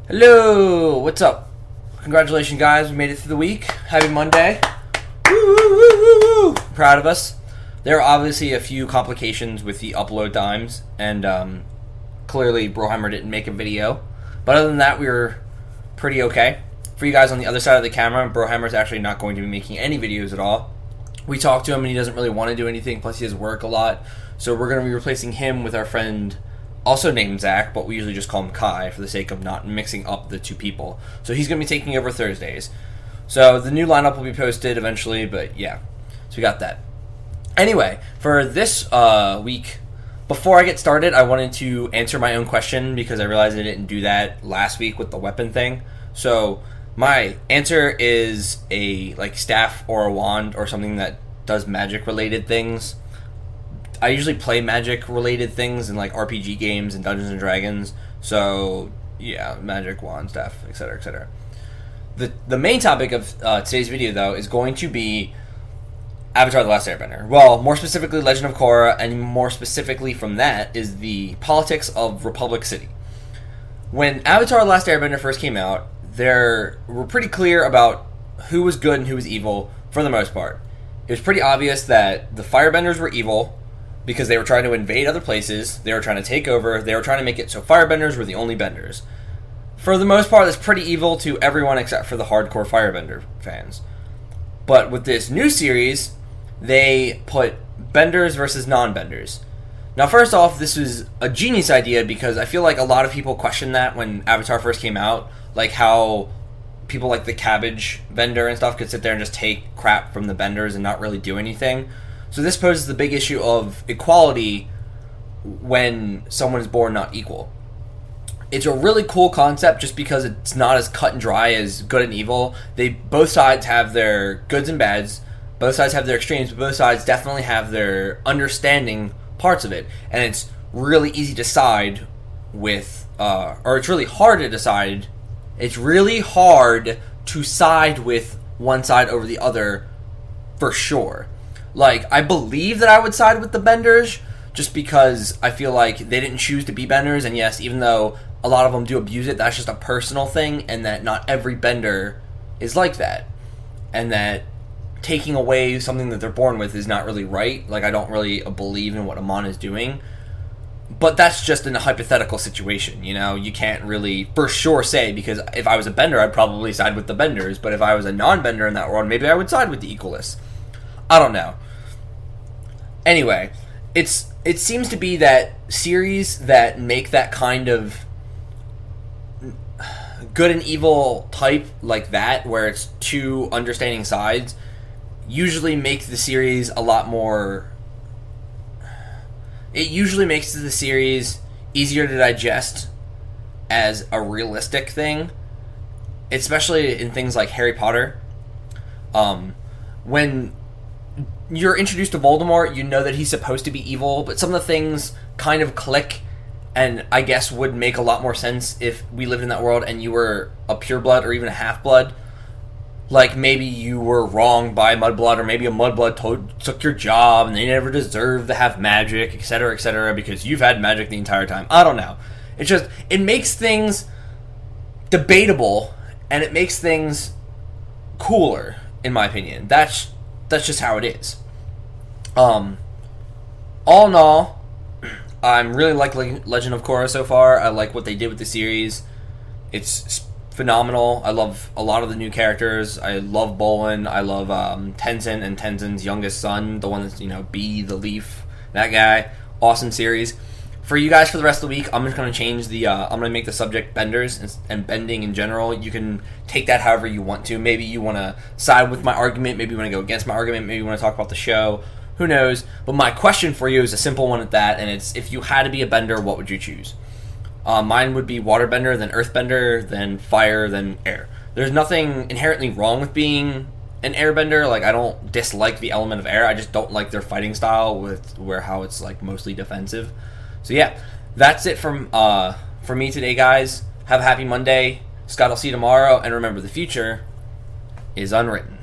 Hello, what's up? Congratulations, guys. We made it through the week. Happy Monday. Woo, woo, woo, woo, woo. Proud of us. There are obviously a few complications with the upload times, and clearly Broheimer didn't make a video. But other than that, we were pretty okay. For you guys on the other side of the camera, Broheimer's actually not going to be making any videos at all. We talked to him, and he doesn't really want to do anything, plus he has work a lot. So we're going to be replacing him with our friend, also named Zach, but we usually just call him Kai for the sake of not mixing up the two people. So he's going to be taking over Thursdays. So the new lineup will be posted eventually, but yeah. So we got that. Anyway, for this week, before I get started, I wanted to answer my own question because I realized I didn't do that last week with the weapon thing. So my answer is a staff or a wand or something that does magic related things. I usually play magic-related things in RPG games and Dungeons and Dragons. So, yeah, magic, wand, staff, etc., etc. The main topic of today's video, though, is going to be Avatar: The Last Airbender. Well, more specifically, Legend of Korra, and more specifically from that is the politics of Republic City. When Avatar: The Last Airbender first came out, there were pretty clear about who was good and who was evil for the most part. It was pretty obvious that the Firebenders were evil, because they were trying to invade other places, they were trying to take over, they were trying to make it so Firebenders were the only benders. For the most part, that's pretty evil to everyone except for the hardcore Firebender fans. But with this new series, they put benders versus non-benders. Now, first off, this was a genius idea because I feel like a lot of people questioned that when Avatar first came out, like how people like the cabbage vendor and stuff could sit there and just take crap from the benders and not really do anything. So this poses the big issue of equality when someone is born not equal. It's a really cool concept just because it's not as cut and dry as good and evil. Both sides have their goods and bads, both sides have their extremes, but both sides definitely have their understanding parts of it. And it's really easy to side with, or it's really hard to decide. It's really hard to side with one side over the other for sure. I believe that I would side with the benders just because I feel like they didn't choose to be benders, and yes, even though a lot of them do abuse it, that's just a personal thing, and that not every bender is like that. And that taking away something that they're born with is not really right. I don't really believe in what Amon is doing. But that's just in a hypothetical situation, you know? You can't really for sure say, because if I was a bender, I'd probably side with the benders, but if I was a non-bender in that world, maybe I would side with the equalists. I don't know. Anyway, it seems to be that series that make that kind of good and evil type like that, where it's two understanding sides, usually make the series a lot more... It usually makes the series easier to digest as a realistic thing, especially in things like Harry Potter. When you're introduced to Voldemort, you know that he's supposed to be evil, but some of the things kind of click, and I guess would make a lot more sense if we lived in that world and you were a pureblood or even a half-blood. Maybe you were wronged by Mudblood, or maybe a Mudblood took your job and they never deserved to have magic, etc., because you've had magic the entire time. I don't know. It makes things debatable, and it makes things cooler, in my opinion. That's just how it is. All in all, I'm really liking Legend of Korra so far. I like what they did with the series. It's phenomenal. I love a lot of the new characters. I love Bolin. I love Tenzin and Tenzin's youngest son, the one that's, B, the Leaf, that guy. Awesome series. For you guys for the rest of the week, I'm just going to change I'm going to make the subject benders and bending in general. You can take that however you want to. Maybe you want to side with my argument. Maybe you want to go against my argument. Maybe you want to talk about the show. Who knows? But my question for you is a simple one at that, and it's, if you had to be a bender, what would you choose? Mine would be waterbender, then earthbender, then fire, then air. There's nothing inherently wrong with being an airbender. I don't dislike the element of air. I just don't like their fighting style how it's mostly defensive. So yeah, that's it from me today, guys. Have a happy Monday. Scott, I'll see you tomorrow, and remember, the future is unwritten.